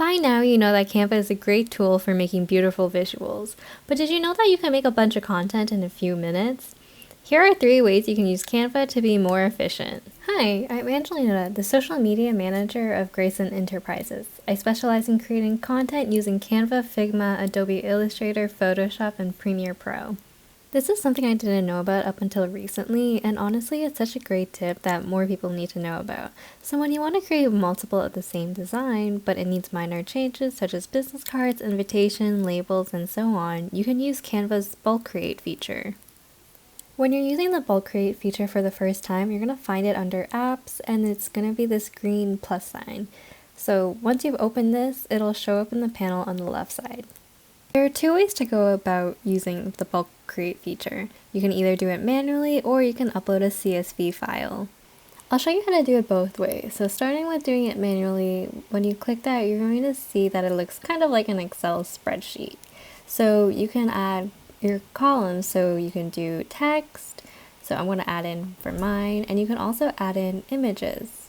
By now, you know that Canva is a great tool for making beautiful visuals, but did you know that you can make a bunch of content in a few minutes? Here are 3 ways you can use Canva to be more efficient. Hi, I'm Angelina, the social media manager of Greyson Enterprises. I specialize in creating content using Canva, Figma, Adobe Illustrator, Photoshop, and Premiere Pro. This is something I didn't know about up until recently, and honestly it's such a great tip that more people need to know about. So when you want to create multiple of the same design, but it needs minor changes such as business cards, invitation, labels, and so on, you can use Canva's bulk create feature. When you're using the bulk create feature for the first time, you're going to find it under apps, and it's going to be this green plus sign. So once you've opened this, it'll show up in the panel on the left side. There are 2 ways to go about using the bulk create feature. You can either do it manually or you can upload a CSV file. I'll show you how to do it both ways. So starting with doing it manually, when you click that, you're going to see that it looks kind of like an Excel spreadsheet. So you can add your columns, so you can do text. So I'm going to add in for mine, and you can also add in images.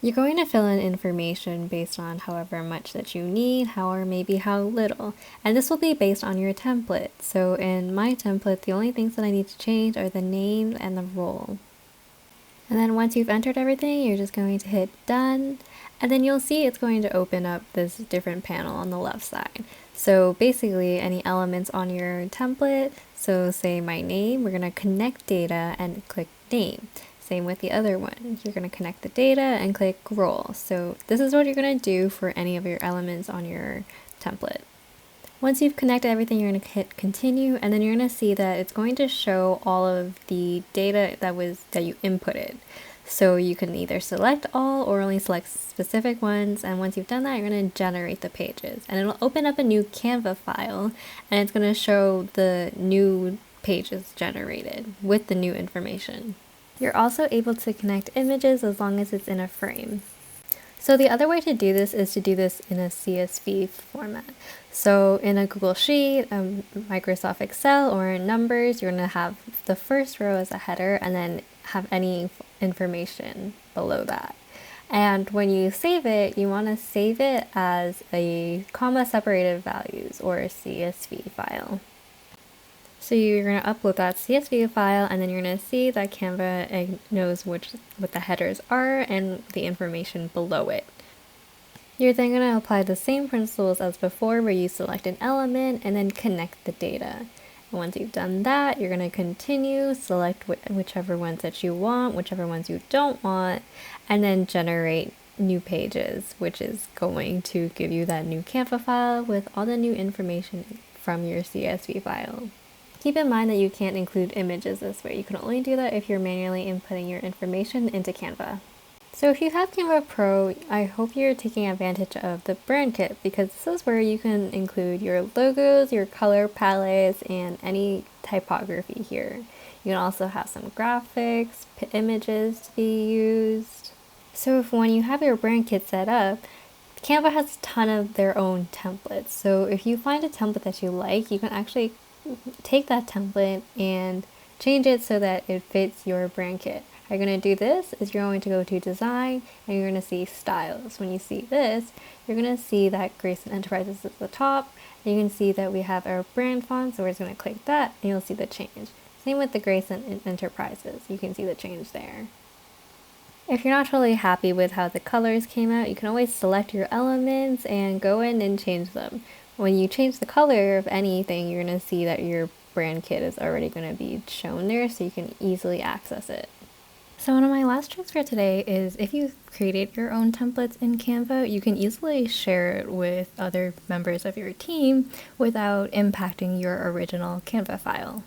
You're going to fill in information based on however much that you need, or maybe how little. And this will be based on your template. So in my template, the only things that I need to change are the name and the role. And then once you've entered everything, you're just going to hit done. And then you'll see it's going to open up this different panel on the left side. So basically any elements on your template, so say my name, we're going to connect data and click name. Same with the other one. You're going to connect the data and click role. So this is what you're going to do for any of your elements on your template. Once you've connected everything, you're going to hit continue, and then you're going to see that it's going to show all of the data that you inputted. So you can either select all or only select specific ones, and once you've done that, you're going to generate the pages. And it'll open up a new Canva file, and it's going to show the new pages generated with the new information. You're also able to connect images as long as it's in a frame. So the other way to do this is to do this in a CSV format. So in a Google Sheet, Microsoft Excel, or in Numbers, you're going to have the first row as a header and then have any information below that. And when you save it, you want to save it as a comma separated values or a CSV file. So you're going to upload that CSV file, and then you're going to see that Canva knows what the headers are and the information below it. You're then going to apply the same principles as before, where you select an element and then connect the data. And once you've done that, you're going to continue, select whichever ones that you want, whichever ones you don't want, and then generate new pages, which is going to give you that new Canva file with all the new information from your CSV file. Keep in mind that you can't include images this way. You can only do that if you're manually inputting your information into Canva. So if you have Canva Pro, I hope you're taking advantage of the brand kit, because this is where you can include your logos, your color palettes, and any typography here. You can also have some graphics, images to be used. So when you have your brand kit set up, Canva has a ton of their own templates. So if you find a template that you like, you can actually take that template and change it so that it fits your brand kit. How you're going to do this is you're going to go to design, and you're going to see styles. When you see this, you're going to see that Greyson Enterprises is at the top, and you can see that we have our brand font, so we're just going to click that and you'll see the change. Same with the Greyson Enterprises, you can see the change there. If you're not totally happy with how the colors came out, you can always select your elements and go in and change them. When you change the color of anything, you're going to see that your brand kit is already going to be shown there, so you can easily access it. So one of my last tricks for today is, if you've created your own templates in Canva, you can easily share it with other members of your team without impacting your original Canva file.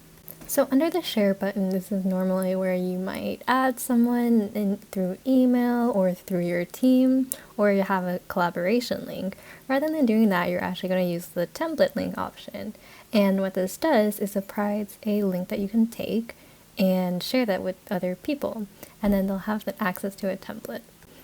So under the share button, this is normally where you might add someone in through email or through your team, or you have a collaboration link. Rather than doing that, you're actually going to use the template link option. And what this does is it provides a link that you can take and share that with other people, and then they'll have access to a template.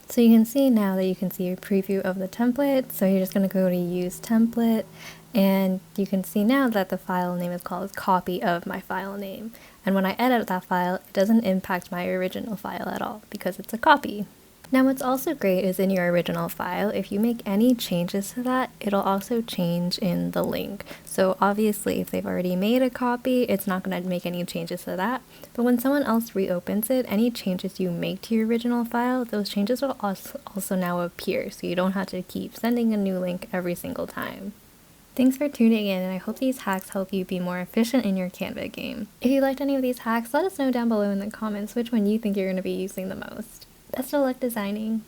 So you can see now that you can see a preview of the template. So you're just going to go to use template, and you can see now that the file name is called copy of my file name. And when I edit that file, it doesn't impact my original file at all because it's a copy. Now what's also great is in your original file, if you make any changes to that, it'll also change in the link. So obviously if they've already made a copy, it's not going to make any changes to that. But when someone else reopens it, any changes you make to your original file, those changes will also now appear, so you don't have to keep sending a new link every single time. Thanks for tuning in, and I hope these hacks help you be more efficient in your Canva game. If you liked any of these hacks, let us know down below in the comments which one you think you're going to be using the most. Best of luck designing!